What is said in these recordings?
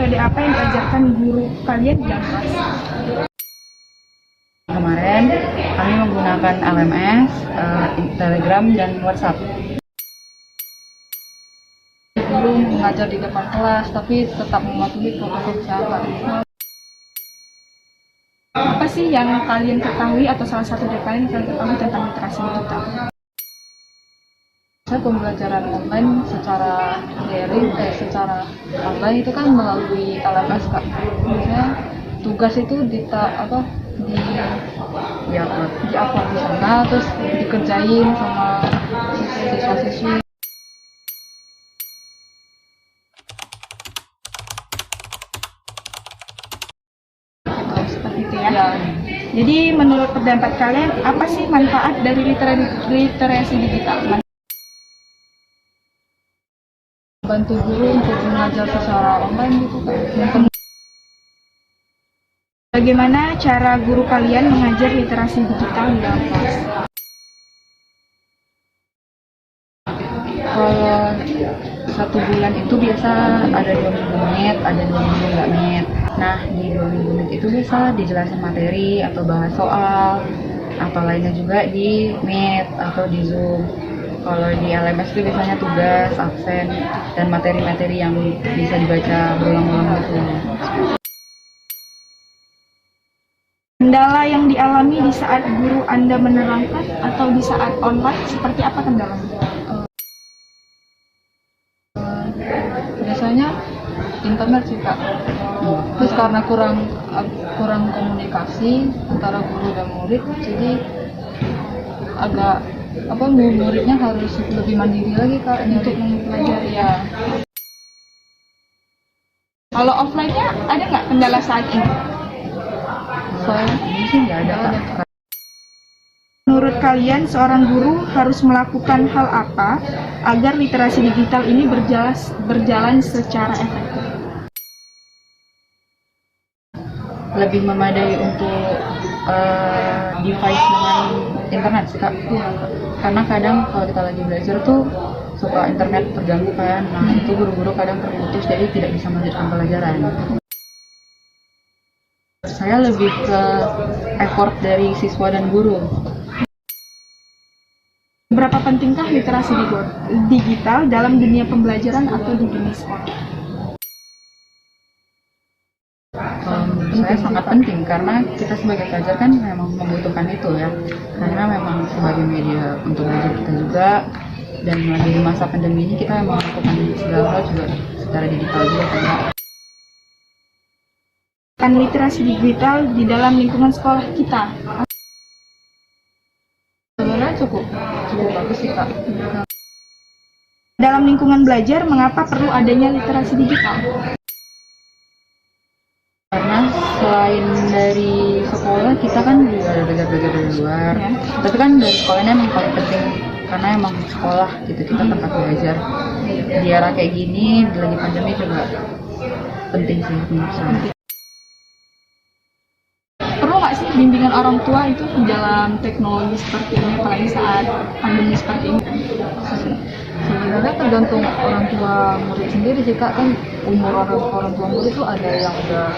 metode apa yang diajarkan guru kalian di dalam kelas? Kemarin kami menggunakan LMS, Telegram, dan WhatsApp. Belum mengajar di depan kelas, tapi tetap mematuhi protokol kesehatan. Apa sih yang kalian ketahui atau salah satu dari kalian yang ketahui tentang literasi digital? Pembelajaran online secara daring, secara online itu kan melalui LMS Kak. Biasanya tugas itu di-upload di sana, terus dikerjain sama siswa-siswi. Seperti itu ya. Jadi menurut pendapat kalian apa sih manfaat dari literasi digital? Bantu guru untuk mengajar secara online gitu kan. Bagaimana cara guru kalian mengajar literasi digital di dalam kelas? Kalau 1 bulan itu biasa ada 2 minggu meet, ada 2 minggu nggak meet. Nah, di 2 minggu meet itu bisa dijelasin materi atau bahas soal, atau lainnya juga di meet atau di Zoom. Kalau di LMS itu biasanya tugas, absen, dan materi-materi yang bisa dibaca berulang-ulang gitu. Kendala yang dialami di saat guru Anda menerangkan atau di saat online seperti apa kendalanya? Biasanya internet sih Kak. Terus karena kurang komunikasi antara guru dan murid, jadi agak muridnya harus lebih mandiri lagi Kak untuk mempelajari ya. Kalau offline-nya ada nggak kendala saat ini? Ini sih nggak ada Kak. Menurut kalian seorang guru harus melakukan hal apa agar literasi digital ini berjalan secara efektif? Lebih memadai untuk device dengan internet sih Kak. Karena kadang kalau kita lagi belajar tuh suka internet terganggu kan. Nah itu guru-guru kadang terputus, jadi tidak bisa melanjutkan pelajaran. Saya lebih ke effort dari siswa dan guru. Berapa pentingkah literasi digital dalam dunia pembelajaran atau di dunia sekolah? Saya sangat penting karena kita sebagai pelajar kan memang membutuhkan itu ya, karena memang sebagai media untuk belajar kita juga, dan lagi di masa pandemi ini kita memang melakukan segala hal juga secara digital juga Kan literasi digital di dalam lingkungan sekolah kita. sebenarnya cukup bagus sih Kak. Dalam lingkungan belajar, mengapa perlu adanya literasi digital? Karena selain dari sekolah kita kan juga ada belajar dari luar Ya. Tapi kan dari sekolahnya memang paling penting, karena emang sekolah gitu kita tempat belajar. Di era kayak gini lagi pandemi juga penting sih menurut saya. Perlu nggak sih bimbingan orang tua itu dalam teknologi seperti ini, apalagi saat pandemi seperti ini? Sebenarnya tergantung orang tua murid sendiri sih Kak. Kan umur orang tua murid itu ada yang udah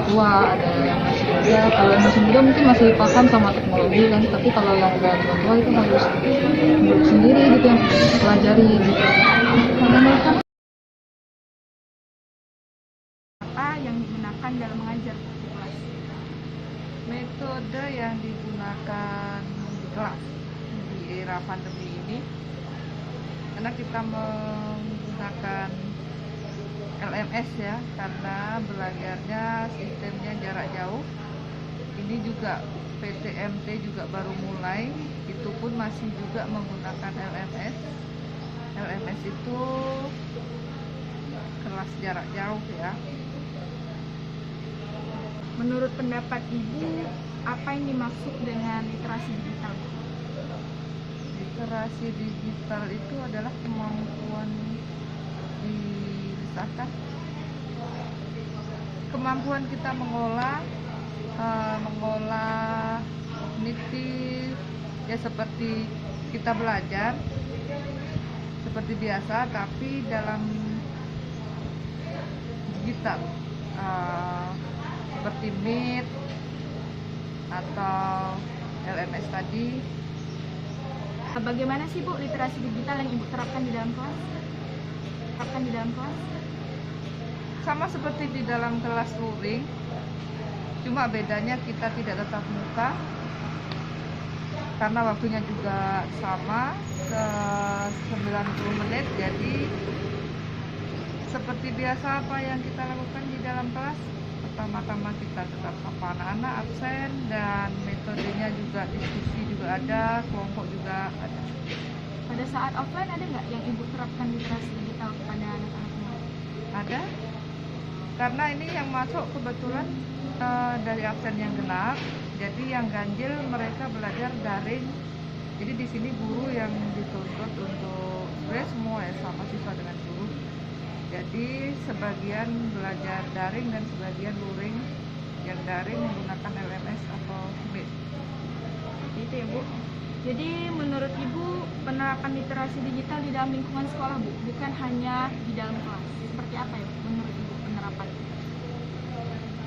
tua, ada yang masih muda. Kalau yang masih muda mungkin masih paham sama teknologi kan, tapi kalau yang udah tua itu harus murid sendiri gitu yang pelajari gitu. Karena mereka Apa yang digunakan dalam mengajar di kelas? Metode yang digunakan di kelas di era pandemi ini, karena kita menggunakan LMS ya, karena belajarnya sistemnya jarak jauh. Ini juga PTMT juga baru mulai, itu pun masih juga menggunakan LMS. LMS itu kelas jarak jauh ya. Menurut pendapat Ibu, apa yang dimaksud dengan literasi digital? Literasi digital itu adalah kemampuan kemampuan kita mengolah kognitif ya, seperti kita belajar seperti biasa, tapi dalam digital, seperti Meet atau LMS tadi. Bagaimana sih Bu literasi digital yang Ibu terapkan di dalam kelas? Sama seperti di dalam kelas luring, cuma bedanya kita tidak tatap muka karena waktunya juga sama, 90 menit. Jadi seperti biasa apa yang kita lakukan di dalam kelas, pertama-tama kita tetap sapa anak-anak absen, dan metodenya juga diskusi juga ada, kelompok juga ada. Pada saat offline ada nggak yang Ibu terapkan literasi digital kepada anak-anaknya? Ada, karena ini yang masuk kebetulan dari absen yang genap, jadi yang ganjil mereka belajar daring. Jadi di sini guru yang dituntut untuk sebenarnya semua ya, sama siswa dengan guru. Jadi sebagian belajar daring dan sebagian luring. Yang daring menggunakan LMS atau Meet. Itu ya Bu. Jadi menurut Ibu penerapan literasi digital di dalam lingkungan sekolah Bu, bukan hanya di dalam kelas. Seperti apa ya menurut Ibu penerapan?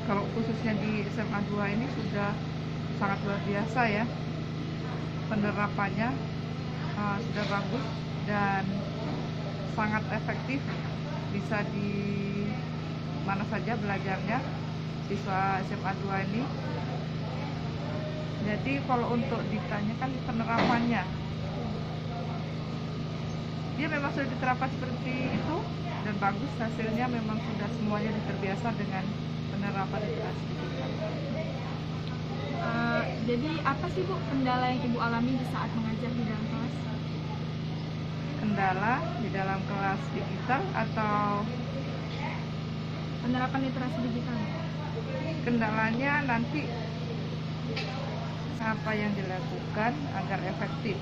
Kalau khususnya di SMA 2 ini sudah sangat luar biasa ya, penerapannya sudah bagus dan sangat efektif, bisa di mana saja belajarnya siswa SMA 2 ini. Jadi kalau untuk ditanyakan penerapannya, dia memang sudah diterapkan seperti itu dan bagus, hasilnya memang sudah semuanya terbiasa dengan penerapan literasi digital. Jadi apa sih Bu kendala yang Ibu alami di saat mengajar di dalam kelas? Kendala di dalam kelas digital atau Penerapan literasi digital. kendalanya nanti apa yang dilakukan agar efektif.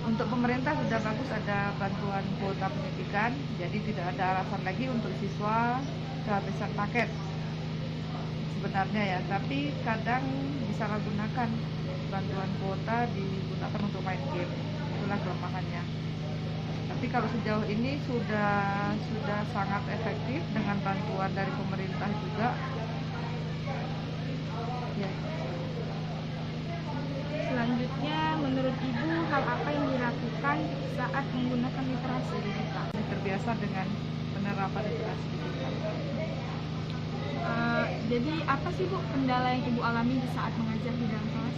Untuk pemerintah sudah bagus ada bantuan kuota pendidikan, jadi tidak ada alasan lagi untuk siswa kehabisan paket sebenarnya ya, tapi kadang disalahgunakan bantuan kuota digunakan untuk main game, itulah kelemahannya. Tapi kalau sejauh ini sudah sangat efektif dengan bantuan dari pemerintah juga. Ya. Selanjutnya menurut Ibu hal apa yang dilakukan saat menggunakan literasi digital? Terbiasa dengan penerapan literasi digital. Jadi apa sih Bu kendala yang Ibu alami di saat mengajar di dalam kelas?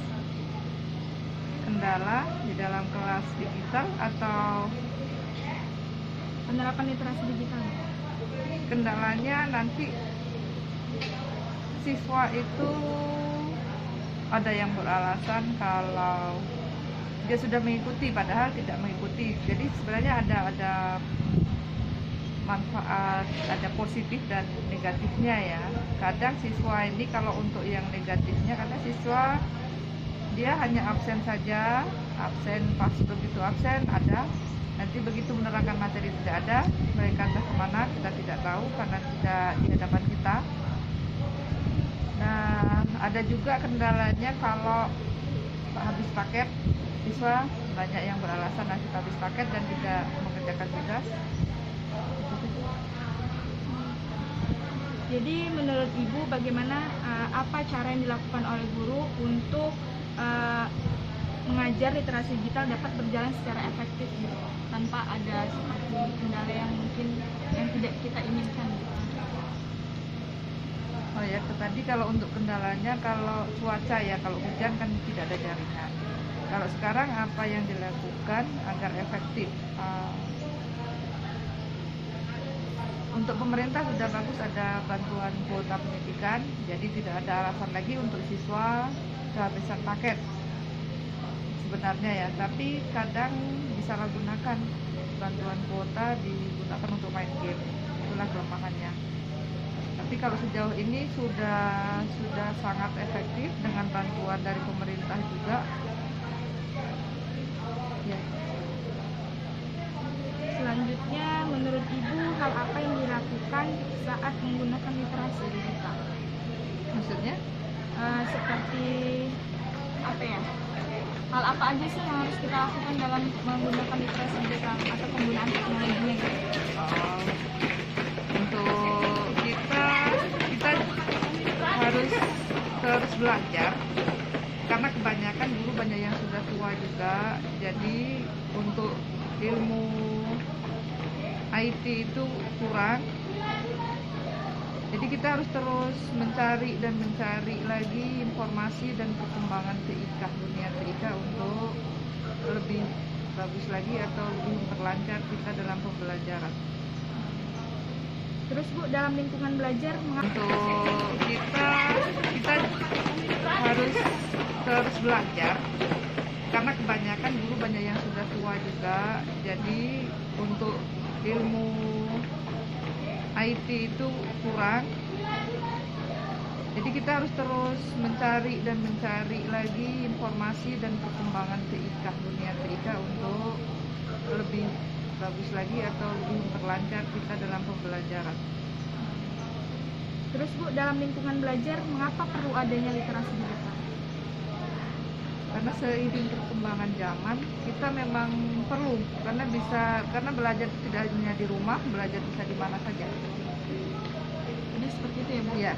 Kendala di dalam kelas digital atau Penerapan literasi digital. kendalanya nanti siswa itu ada yang beralasan kalau dia sudah mengikuti padahal tidak mengikuti. Jadi sebenarnya ada manfaat, ada positif dan negatifnya ya. Kadang siswa ini kalau untuk yang negatifnya, karena siswa dia hanya absen saja, absen pas begitu absen ada, nanti begitu menerangkan materi tidak ada, mereka entah kemana kita tidak tahu karena tidak di hadapan kita. Nah, ada juga kendalanya kalau habis paket, siswa banyak yang beralasan nasib habis paket dan tidak mengerjakan tugas. Jadi menurut Ibu bagaimana apa cara yang dilakukan oleh guru untuk mengajar literasi digital dapat berjalan secara efektif gitu, tanpa ada seperti kendala yang mungkin yang tidak kita inginkan gitu. Oh ya, tadi kalau untuk kendalanya, kalau cuaca ya, kalau hujan kan tidak ada jaringan. Kalau sekarang apa yang dilakukan agar efektif? Untuk pemerintah sudah bagus ada bantuan kuota pendidikan, jadi tidak ada alasan lagi untuk siswa kehabisan paket sebenarnya ya, tapi kadang disalahgunakan bantuan kuota digunakan untuk main game, itulah kelemahannya. Tapi kalau sejauh ini sudah sangat efektif dengan bantuan dari pemerintah juga. Ya. Selanjutnya menurut Ibu hal apa yang dilakukan saat menggunakan literasi digital? Maksudnya? Seperti apa ya? Hal apa aja sih yang harus kita lakukan dalam menggunakan literasi digital atau penggunaan teknologinya gitu? belajar karena kebanyakan guru banyak yang sudah tua juga, jadi untuk ilmu IT itu kurang. Jadi kita harus terus mencari dan mencari lagi informasi dan perkembangan TIK, dunia TIK untuk lebih bagus lagi atau lebih memperlancar kita dalam pembelajaran. Terus Bu, dalam lingkungan belajar Untuk kita harus terus belajar karena kebanyakan guru banyak yang sudah tua juga, jadi untuk ilmu IT itu kurang. Jadi kita harus terus mencari dan mencari lagi informasi dan perkembangan TIK, dunia TIK untuk lebih bagus lagi atau lebih memperlancar kita dalam pembelajaran. Terus Bu, dalam lingkungan belajar mengapa perlu adanya literasi digital? Karena seiring perkembangan zaman kita memang perlu, karena belajar tidak hanya di rumah, belajar bisa di mana saja. Jadi seperti itu ya Bu? Iya.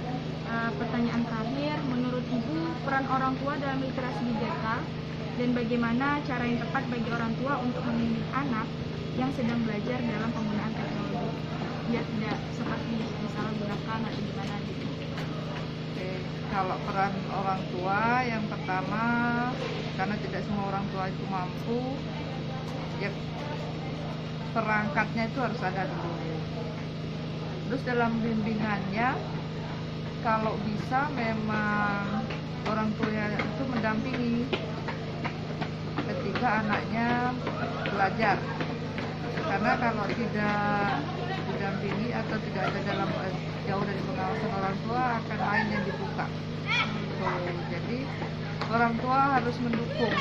Pertanyaan terakhir, menurut Ibu peran orang tua dalam literasi digital dan bagaimana cara yang tepat bagi orang tua untuk membimbing anak yang sedang belajar dalam penggunaan teknologi, biar tidak seperti disalahgunakan atau gimana gitu? Oke, kalau peran orang tua yang pertama, karena tidak semua orang tua itu mampu, ya perangkatnya itu harus ada dulu. Terus dalam bimbingannya, kalau bisa memang orang tua itu mendampingi ketika anaknya belajar. Karena kalau tidak didampingi atau tidak ada dalam jauh dari pengawasan orang tua, akan lain yang dibuka. Jadi orang tua harus mendukung